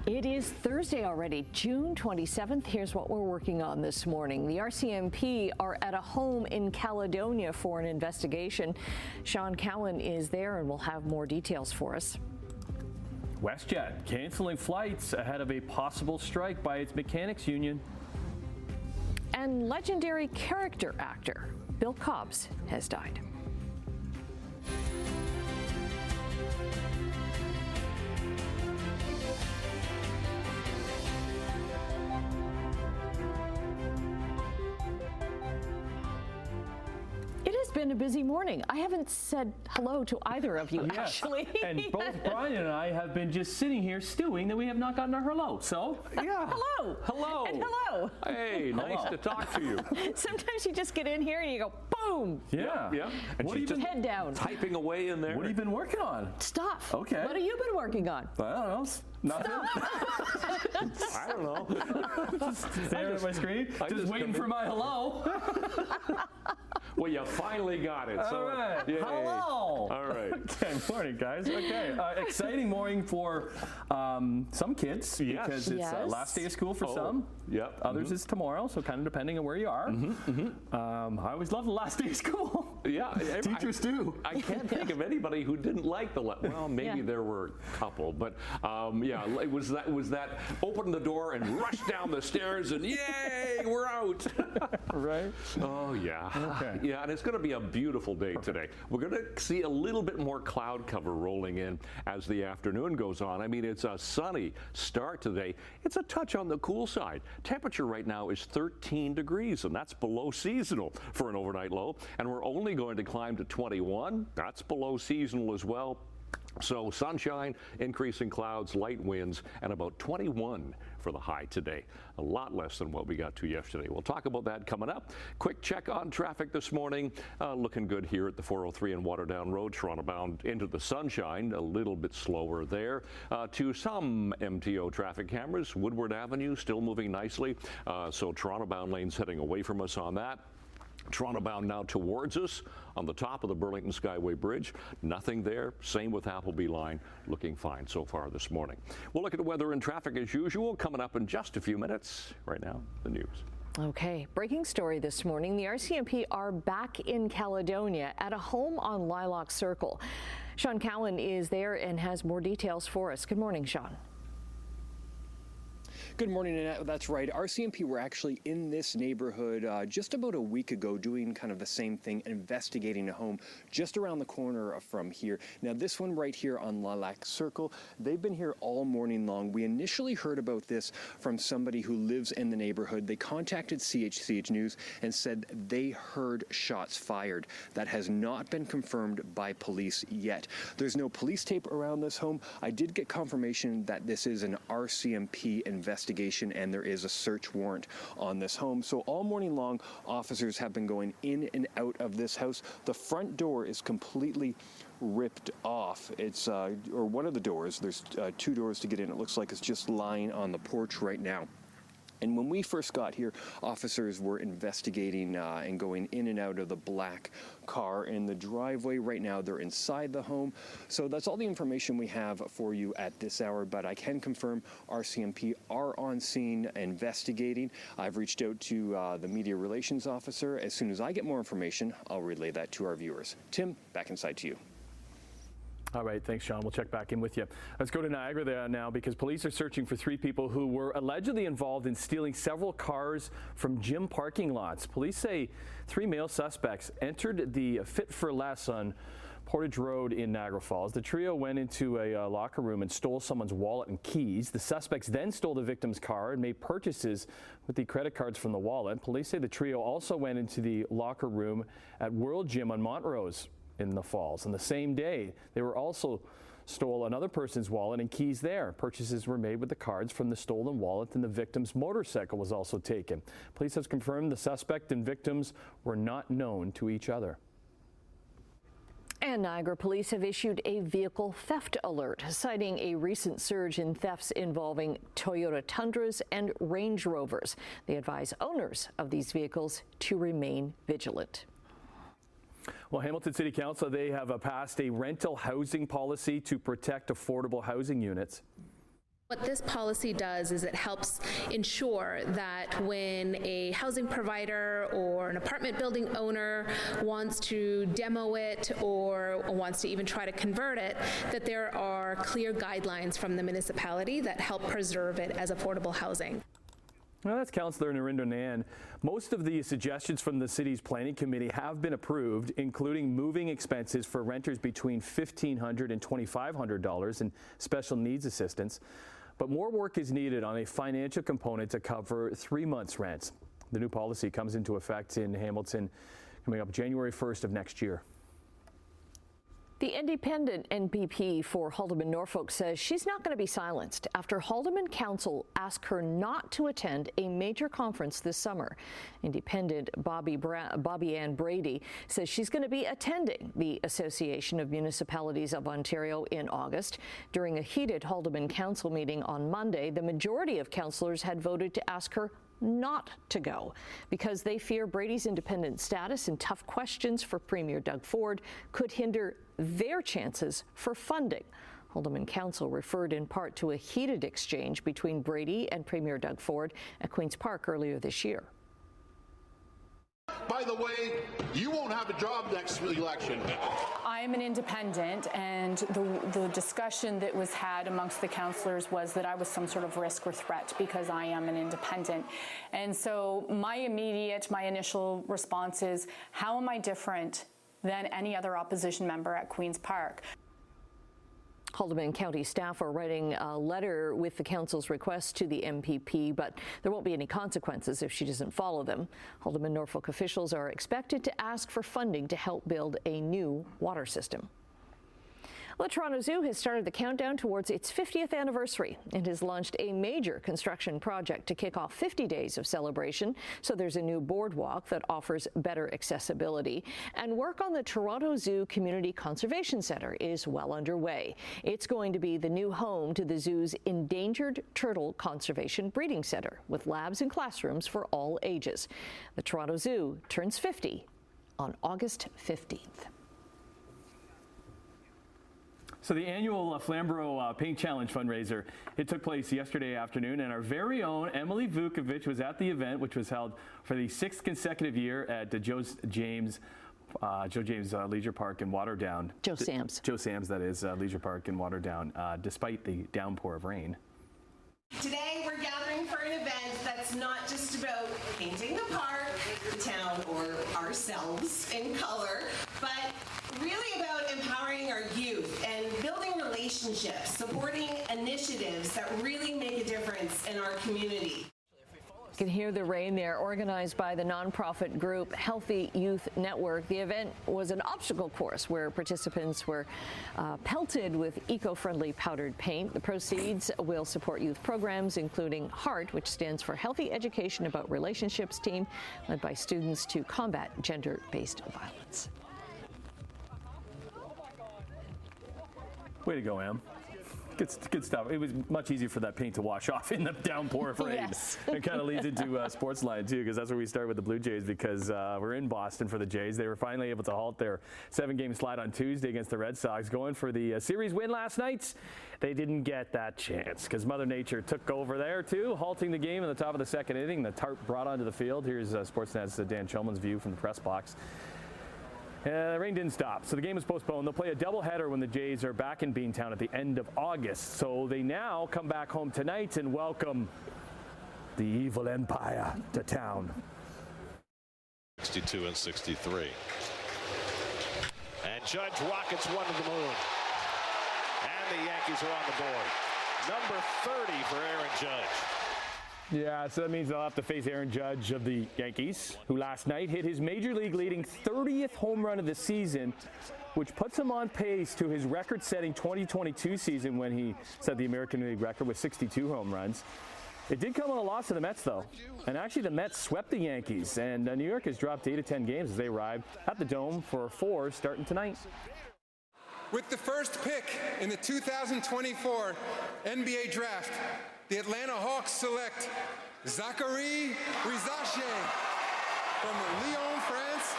It is Thursday already, June 27th. Here's what we're working on this morning. The RCMP are at a home in Caledonia for an investigation. Sean Cowan is there and will have more details for us. WestJet canceling flights ahead of a possible strike by its mechanics union. And legendary character actor Bill Cobbs has died. It's been a busy morning. I haven't said hello to either of you, actually. And both Brian and I have been just sitting here stewing that we have not gotten our hello. So, yeah. Hello. Hello. And hello. Hey, nice to talk to you. Sometimes you just get in here and you go, boom. Yeah. And what she's just head down. Typing away in there. What have you been working on? Stuff. Okay. What have you been working on? I don't know. Nothing. I don't know. Staring at my screen, just waiting for my hello. Well, you finally got it. All right. Yay. Hello. All right. Okay, morning, guys. Okay, exciting morning for some kids because it's last day of school for some. Yep. Others is tomorrow, so kind of depending on where you are. I always love the last day of school. Yeah. Teachers do. I can't think of anybody who didn't like well, maybe there were a couple, but it was that open the door and rush down the stairs and yay, we're out. Right. Oh yeah. Okay. Yeah, and it's going to be a beautiful day today. We're going to see a little bit more cloud cover rolling in as the afternoon goes on. I mean, it's a sunny start today. It's a touch on the cool side. Temperature right now is 13 degrees, and that's below seasonal for an overnight low. And we're only going to climb to 21. That's below seasonal as well. So sunshine, increasing clouds, light winds, and about 21 for the high today. A lot less than what we got to yesterday. We'll talk about that coming up. Quick check on traffic this morning. Looking good here at the 403 and Waterdown Road, Toronto bound into the sunshine. A little bit slower there. To some MTO traffic cameras, Woodward Avenue still moving nicely. So Toronto bound lanes heading away from us on that. Toronto bound now towards us on the top of the Burlington Skyway Bridge. Nothing there. Same with Appleby Line. Looking fine so far this morning. We'll look at the weather and traffic as usual coming up in just a few minutes. Right now, the news. Okay, breaking story this morning. The RCMP are back in Caledonia at a home on Lilac Circle. Sean Cowan is there and has more details for us. Good morning, Sean. Good morning, Annette. That's right. RCMP were actually in this neighborhood just about a week ago doing kind of the same thing, investigating a home just around the corner from here. Now, this one right here on Lilac Circle, they've been here all morning long. We initially heard about this from somebody who lives in the neighborhood. They contacted CHCH News and said they heard shots fired. That has not been confirmed by police yet. There's no police tape around this home. I did get confirmation that this is an RCMP investigation and there is a search warrant on this home. So all morning long, officers have been going in and out of this house. The front door is completely ripped off. It's or one of the doors. There's two doors to get in. It looks like it's just lying on the porch right now. And when we first got here, officers were investigating and going in and out of the black car in the driveway. Right now, they're inside the home. So that's all the information we have for you at this hour, but I can confirm RCMP are on scene investigating. I've reached out to the media relations officer. As soon as I get more information, I'll relay that to our viewers. Tim, back inside to you. All right, thanks, Sean. We'll check back in with you. Let's go to Niagara there now because police are searching for 3 people who were allegedly involved in stealing several cars from gym parking lots. Police say 3 male suspects entered the Fit for Less on Portage Road in Niagara Falls. The trio went into a locker room and stole someone's wallet and keys. The suspects then stole the victim's car and made purchases with the credit cards from the wallet. Police say the trio also went into the locker room at World Gym on Montrose in the Falls. On the same day, they were also stole another person's wallet and keys there. Purchases were made with the cards from the stolen wallet, and the victim's motorcycle was also taken. Police has confirmed the suspect and victims were not known to each other. And Niagara police have issued a vehicle theft alert, citing a recent surge in thefts involving Toyota Tundras and Range Rovers. They advise owners of these vehicles to remain vigilant. Well, Hamilton City Council, they have passed a rental housing policy to protect affordable housing units. What this policy does is it helps ensure that when a housing provider or an apartment building owner wants to demo it or wants to even try to convert it, that there are clear guidelines from the municipality that help preserve it as affordable housing. Well, that's Councillor Narinder Nan. Most of the suggestions from the city's planning committee have been approved, including moving expenses for renters between $1,500 and $2,500 and special needs assistance. But more work is needed on a financial component to cover 3 months' rents. The new policy comes into effect in Hamilton coming up January 1st of next year. The independent NPP for Haldimand Norfolk says she's not going to be silenced after Haldimand Council asked her not to attend a major conference this summer. Independent Bobby Ann Brady says she's going to be attending the Association of Municipalities of Ontario in August. During a heated Haldimand Council meeting on Monday, the majority of councillors had voted to ask her not to go because they fear Brady's independent status and tough questions for Premier Doug Ford could hinder their chances for funding. Haldimand Council referred in part to a heated exchange between Brady and Premier Doug Ford at Queen's Park earlier this year. By the way, you won't have a job next election. I am an independent, and the discussion that was had amongst the councillors was that I was some sort of risk or threat because I am an independent. And so my initial response is, how am I different than any other opposition member at Queen's Park? Haldimand County staff are writing a letter with the council's request to the MPP, but there won't be any consequences if she doesn't follow them. Haldimand Norfolk officials are expected to ask for funding to help build a new water system. The Toronto Zoo has started the countdown towards its 50th anniversary and has launched a major construction project to kick off 50 days of celebration. So there's a new boardwalk that offers better accessibility, and work on the Toronto Zoo Community Conservation Centre is well underway. It's going to be the new home to the zoo's Endangered Turtle Conservation Breeding Centre, with labs and classrooms for all ages. The Toronto Zoo turns 50 on August 15th. So the annual Flamborough Paint Challenge fundraiser, it took place yesterday afternoon, and our very own Emily Vukovic was at the event, which was held for the 6th consecutive year at the Joe James Leisure Park in Waterdown. Joe Sam's, that is, Leisure Park in Waterdown, despite the downpour of rain. Today we're gathering for an event that's not just about painting the park, the town, or ourselves in color, but really about empowering our youth and building relationships, supporting initiatives that really make a difference in our community. You can hear the rain there. Organized by the nonprofit group Healthy Youth Network, the event was an obstacle course where participants were pelted with eco-friendly powdered paint. The proceeds will support youth programs, including HEART, which stands for Healthy Education About Relationships team, led by students to combat gender-based violence. Way to go, Em. Good stuff. It was much easier for that paint to wash off in the downpour of rain. Yes. It kind of leads into Sportsline, too, because that's where we start with the Blue Jays, because we're in Boston for the Jays. They were finally able to halt their 7-game slide on Tuesday against the Red Sox, going for the series win last night. They didn't get that chance because Mother Nature took over there, too, halting the game in the top of the 2nd inning. The tarp brought onto the field. Here's Sportsnet's Dan Chilman's view from the press box. The rain didn't stop, so the game is postponed. They'll play a doubleheader when the Jays are back in Beantown at the end of August. So they now come back home tonight and welcome the evil empire to town. 62 and 63. And Judge rockets one to the moon. And the Yankees are on the board. Number 30 for Aaron Judge. Yeah, so that means they'll have to face Aaron Judge of the Yankees, who last night hit his major league leading 30th home run of the season, which puts him on pace to his record-setting 2022 season when he set the American League record with 62 home runs. It did come on a loss to the Mets, though. And actually, the Mets swept the Yankees, and New York has dropped 8 of 10 games as they arrive at the Dome for 4 starting tonight. With the first pick in the 2024 NBA Draft, the Atlanta Hawks select Zachary Rizache from Lyon, France,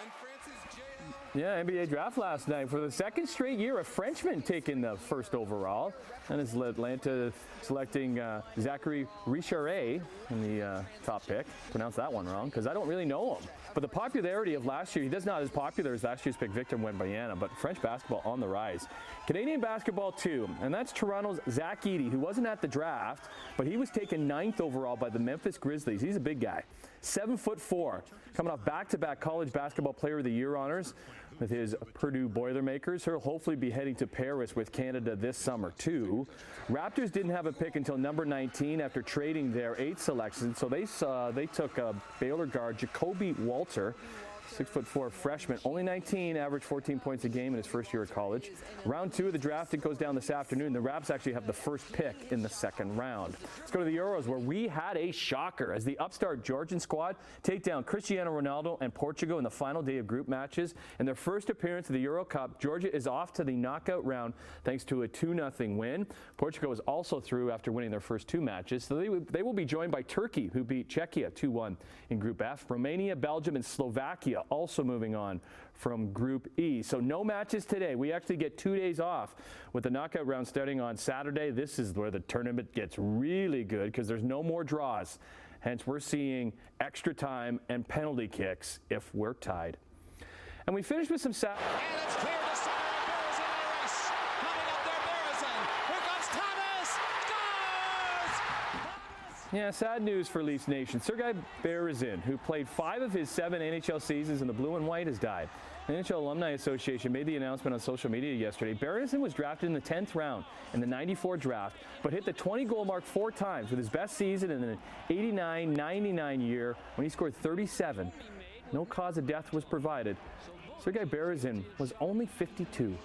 and Francis J.L. Yeah, NBA draft last night. For the second straight year, a Frenchman taken the first overall. And it's Atlanta selecting Zachary Richard in the top pick. Pronounced that one wrong because I don't really know him. But the popularity of last year, he does not as popular as last year's pick, Victor Wembanyama, but French basketball on the rise. Canadian basketball too, and that's Toronto's Zach Edey, who wasn't at the draft, but he was taken 9th overall by the Memphis Grizzlies. He's a big guy. 7'4", coming off back-to-back college basketball player of the year honors with his Purdue Boilermakers. He'll hopefully be heading to Paris with Canada this summer too. Raptors didn't have a pick until number 19 after trading their 8th selection, so they took Baylor guard Jacoby Walter. 6'4" freshman, only 19, averaged 14 points a game in his first year of college. Round 2 of the draft, it goes down this afternoon. The Raps actually have the first pick in the second round. Let's go to the Euros, where we had a shocker as the upstart Georgian squad take down Cristiano Ronaldo and Portugal in the final day of group matches. In their first appearance of the Euro Cup, Georgia is off to the knockout round thanks to a 2-0 win. Portugal is also through after winning their first 2 matches. So they will be joined by Turkey, who beat Czechia 2-1 in Group F. Romania, Belgium, and Slovakia also moving on from Group E. So no matches today. We actually get 2 days off with the knockout round starting on Saturday. This is where the tournament gets really good because there's no more draws. Hence, we're seeing extra time and penalty kicks if we're tied. And we finish with some And it's clear to center. Bears in the race. Coming up there, Bears. Here comes Thomas. Scores! Yeah, sad news for Leafs Nation. Sergei Berezin, who played 5 of his 7 NHL seasons in the blue and white, has died. The NHL Alumni Association made the announcement on social media yesterday. Berezin was drafted in the 10th round in the 94 draft, but hit the 20-goal mark 4 times with his best season in the 89-99 year when he scored 37. No cause of death was provided. Sergei Berezin was only 52.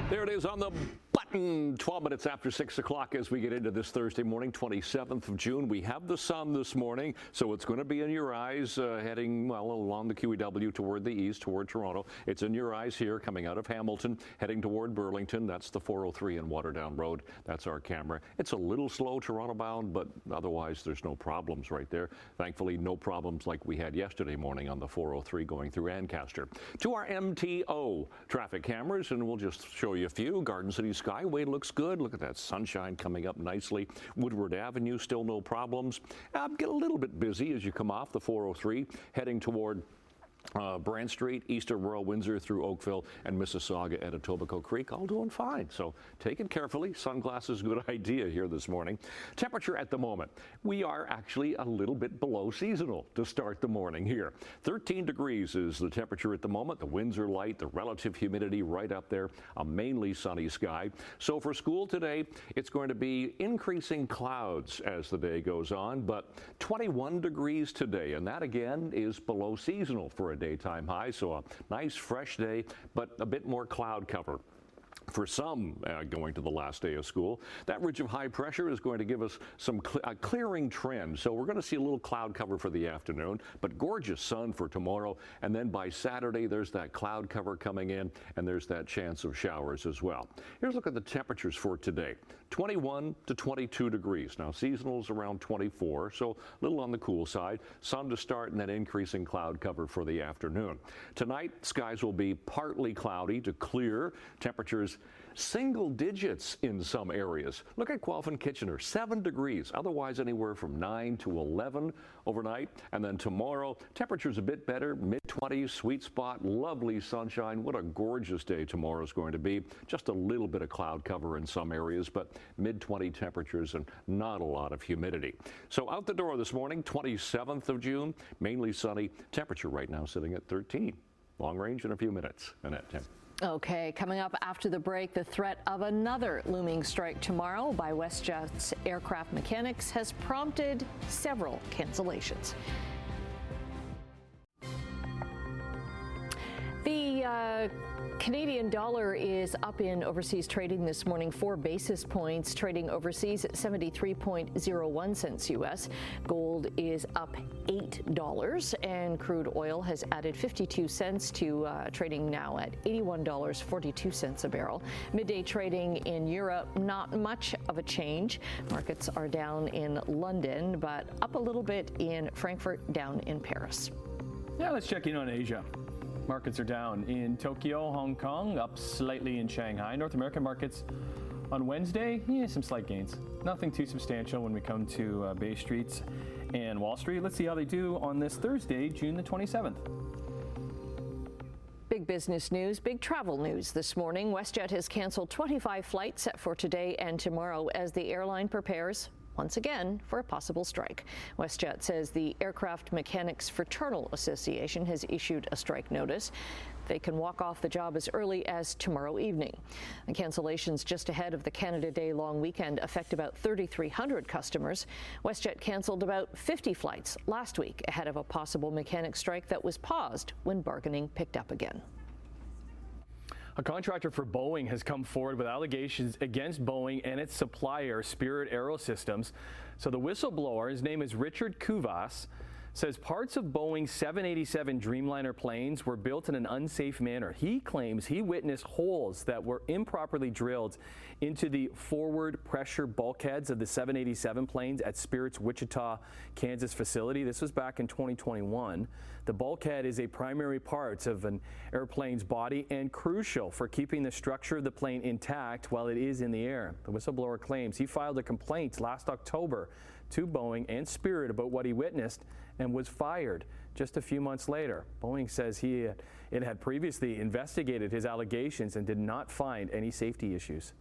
There it is on the button. 12 minutes after 6 o'clock as we get into this Thursday morning, 27th of June. We have the sun this morning, so it's going to be in your eyes heading, well, along the QEW toward the east, toward Toronto. It's in your eyes here coming out of Hamilton, heading toward Burlington. That's the 403 in Waterdown Road. That's our camera. It's a little slow Toronto bound, but otherwise there's no problems right there. Thankfully, no problems like we had yesterday morning on the 403 going through Ancaster. To our MTO traffic cameras, and we'll just show you a few. Garden City Skyway looks good. Look at that sunshine coming up nicely. Woodward Avenue, still no problems. Get a little bit busy as you come off the 403, heading toward Brand Street, east of Royal Windsor through Oakville and Mississauga at Etobicoke Creek, all doing fine. So take it carefully. Sunglasses, good idea here this morning. Temperature at the moment, we are actually a little bit below seasonal to start the morning here. 13 degrees is the temperature at the moment. The winds are light, the relative humidity right up there, a mainly sunny sky. So for school today, it's going to be increasing clouds as the day goes on, but 21 degrees today, and that again is below seasonal for a daytime high, so a nice fresh day, but a bit more cloud cover. For some going to the last day of school, that ridge of high pressure is going to give us some clearing trend. So we're going to see a little cloud cover for the afternoon, but gorgeous sun for tomorrow. And then by Saturday, there's that cloud cover coming in, and there's that chance of showers as well. Here's a look at the temperatures for today. 21 to 22 degrees. Now, seasonal's around 24, so a little on the cool side. Sun to start and then increasing cloud cover for the afternoon. Tonight, skies will be partly cloudy to clear. Temperatures single digits in some areas. Look at Guelph and Kitchener, 7 degrees, otherwise anywhere from 9 to 11 overnight. And then tomorrow, temperatures a bit better, mid-20s, sweet spot, lovely sunshine. What a gorgeous day tomorrow is going to be. Just a little bit of cloud cover in some areas, but mid-20 temperatures and not a lot of humidity. So out the door this morning, 27th of June, mainly sunny. Temperature right now sitting at 13. Long range in a few minutes. Annette, Tim. Okay, coming up after the break, the threat of another looming strike tomorrow by WestJet's aircraft mechanics has prompted several cancellations. The Canadian dollar is up in overseas trading this morning, 4 basis points, trading overseas at 73.01 cents U.S. Gold is up $8, and crude oil has added 52 cents to trading now at $81.42 a barrel. Midday trading in Europe, not much of a change. Markets are down in London, but up a little bit in Frankfurt, down in Paris. Yeah, let's check in on Asia. Markets are down in Tokyo, Hong Kong, up slightly in Shanghai. North American markets on Wednesday, some slight gains. Nothing too substantial when we come to Bay Street and Wall Street. Let's see how they do on this Thursday, June the 27th. Big business news, big travel news this morning. WestJet has canceled 25 flights set for today and tomorrow as the airline prepares once again for a possible strike. WestJet says the Aircraft Mechanics Fraternal Association has issued a strike notice. They can walk off the job as early as tomorrow evening. The cancellations just ahead of the Canada Day long weekend affect about 3,300 customers. WestJet canceled about 50 flights last week ahead of a possible mechanic strike that was paused when bargaining picked up again. A contractor for Boeing has come forward with allegations against Boeing and its supplier, Spirit Aerosystems. So the whistleblower, his name is Richard Kuvas, says parts of Boeing's 787 Dreamliner planes were built in an unsafe manner. He claims he witnessed holes that were improperly drilled into the forward pressure bulkheads of the 787 planes at Spirit's Wichita, Kansas facility. This was back in 2021. The bulkhead is a primary part of an airplane's body and crucial for keeping the structure of the plane intact while it is in the air. The whistleblower claims he filed a complaint last October to Boeing and Spirit about what he witnessed and was fired just a few months later. Boeing says it had previously investigated his allegations and did not find any safety issues.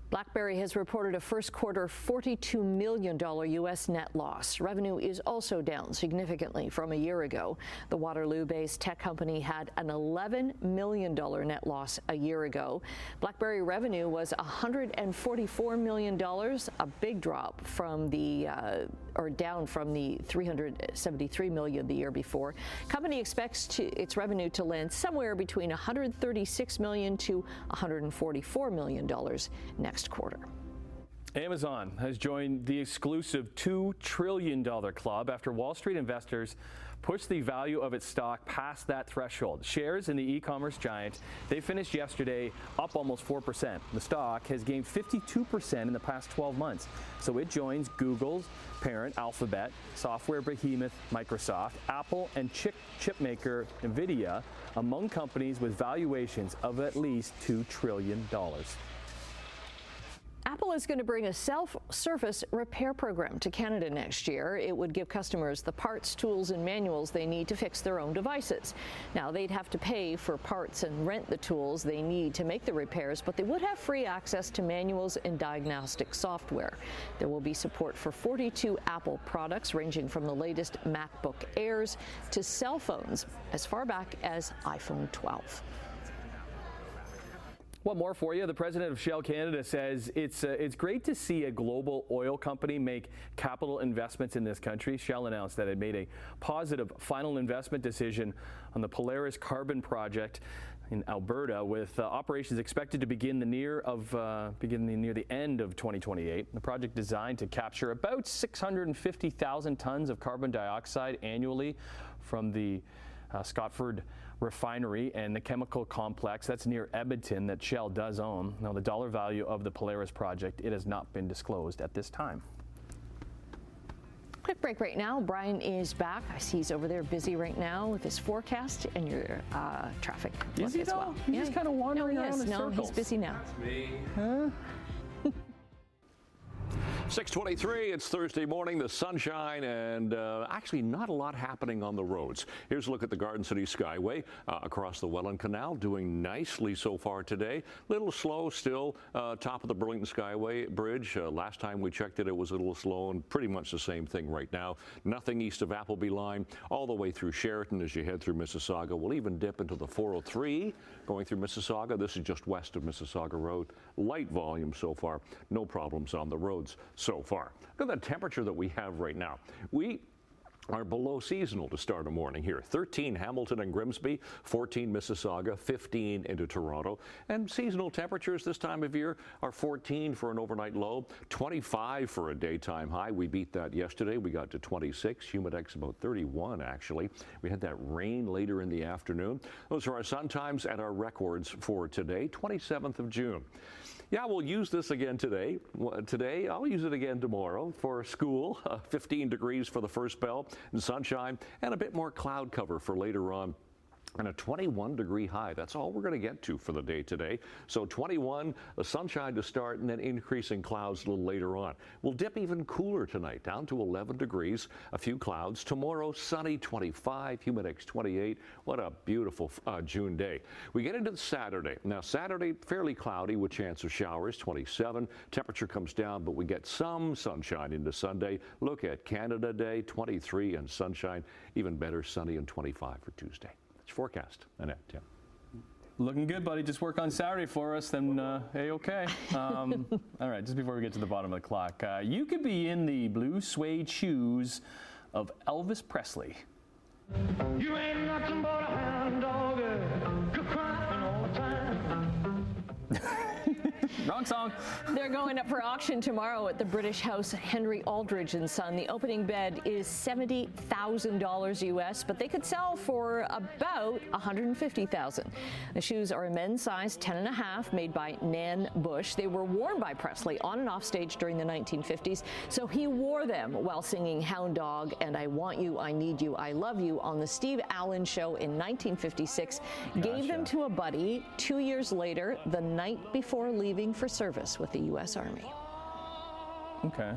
BlackBerry has reported a first quarter $42 million U.S. net loss. Revenue is also down significantly from a year ago. The Waterloo-based tech company had an $11 million net loss a year ago. BlackBerry revenue was $144 million, a big drop from down from the $373 million the year before. Company expects its revenue to land somewhere between $136 million to $144 million next quarter. Amazon has joined the exclusive $2 trillion club after Wall Street investors pushed the value of its stock past that threshold. Shares in the e-commerce giant, they finished yesterday up almost 4%. The stock has gained 52% in the past 12 months. So it joins Google's parent Alphabet, software behemoth Microsoft, Apple, and chip maker Nvidia among companies with valuations of at least $2 trillion. Apple is going to bring a self-service repair program to Canada next year. It would give customers the parts, tools, and manuals they need to fix their own devices. Now, they'd have to pay for parts and rent the tools they need to make the repairs, but they would have free access to manuals and diagnostic software. There will be support for 42 Apple products, ranging from the latest MacBook Airs to cell phones as far back as iPhone 12. One more for you. The president of Shell Canada says it's great to see a global oil company make capital investments in this country. Shell announced that it made a positive final investment decision on the Polaris carbon project in Alberta, with operations expected to begin near the end of 2028. The project designed to capture about 650,000 tons of carbon dioxide annually from the Scotford refinery and the chemical complex that's near Edmonton that Shell does own. Now, the dollar value of the Polaris project, it has not been disclosed at this time. Quick break right now. Brian is back. I see he's over there busy right now with his forecast and your traffic. Is he as though? well. He's just kind of wandering no, he around is. in No, circles. he's busy now. That's me. Huh? 6:23, it's Thursday morning, the sunshine, and actually not a lot happening on the roads. Here's a look at the Garden City Skyway across the Welland Canal, doing nicely so far today. Little slow still, top of the Burlington Skyway Bridge. Last time we checked it, it was a little slow, and pretty much the same thing right now. Nothing east of Appleby Line, all the way through Sheraton as you head through Mississauga. We'll even dip into the 403 going through Mississauga. This is just west of Mississauga Road. Light volume so far, no problems on the roads so far. Look at the temperature that we have right now. We are below seasonal to start a morning here. 13 Hamilton and Grimsby, 14 Mississauga, 15 into Toronto. And seasonal temperatures this time of year are 14 for an overnight low, 25 for a daytime high. We beat that yesterday. We got to 26. Humidex about 31 actually. We had that rain later in the afternoon. Those are our sun times and our records for today, 27th of June. Yeah, we'll use this again today. Today, I'll use it again tomorrow for school. 15 degrees for the first bell and sunshine, and a bit more cloud cover for later on. And a 21-degree high. That's all we're going to get to for the day today. So 21, the sunshine to start, and then increasing clouds a little later on. We'll dip even cooler tonight, down to 11 degrees, a few clouds. Tomorrow, sunny, 25, humidex 28. What a beautiful June day. We get into Saturday. Now, Saturday, fairly cloudy with chance of showers, 27. Temperature comes down, but we get some sunshine into Sunday. Look at Canada Day, 23, and sunshine. Even better, sunny and 25 for Tuesday. Forecast. Annette, Tim. Looking good, buddy. Just work on Saturday for us, then A-okay. All right, just before we get to the bottom of the clock, you could be in the blue suede shoes of Elvis Presley. You ain't nothing but a hound dog, you're crying all the time. Wrong song. They're going up for auction tomorrow at the British House Henry Aldridge & Son. The opening bid is $70,000 US, but they could sell for about $150,000. The shoes are a men's size 10.5, made by Nan Bush. They were worn by Presley on and off stage during the 1950s, so he wore them while singing Hound Dog and I Want You, I Need You, I Love You on the Steve Allen Show in 1956. Gotcha. Gave them to a buddy 2 years later, the night before leaving for service with the U.S. Army. Okay.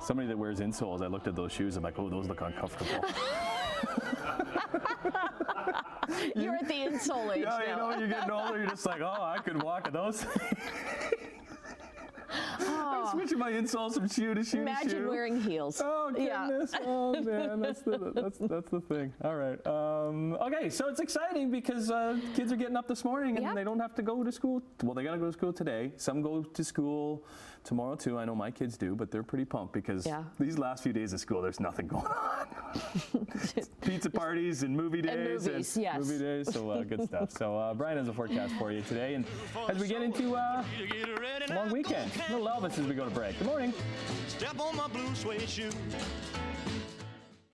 Somebody that wears insoles, I looked at those shoes, I'm like, oh, those look uncomfortable. You're at the insole age now. Yeah, you know, when you're getting older, you're just like, oh, I could walk in those. I'm switching my insoles from shoe to shoe. Imagine wearing heels. Oh goodness! Yeah. Oh man, that's the thing. All right. Okay, so it's exciting because kids are getting up this morning and they don't have to go to school. Well, they got to go to school today. Some go to school tomorrow too. I know my kids do, but they're pretty pumped because these last few days of school, there's nothing going on. Pizza parties and movie days. And movies, yes. Movie days, so good stuff. So Brian has a forecast for you today, and as we get into a long weekend, a little Elvis as we go to break. Good morning. Step on my blue suede shoe.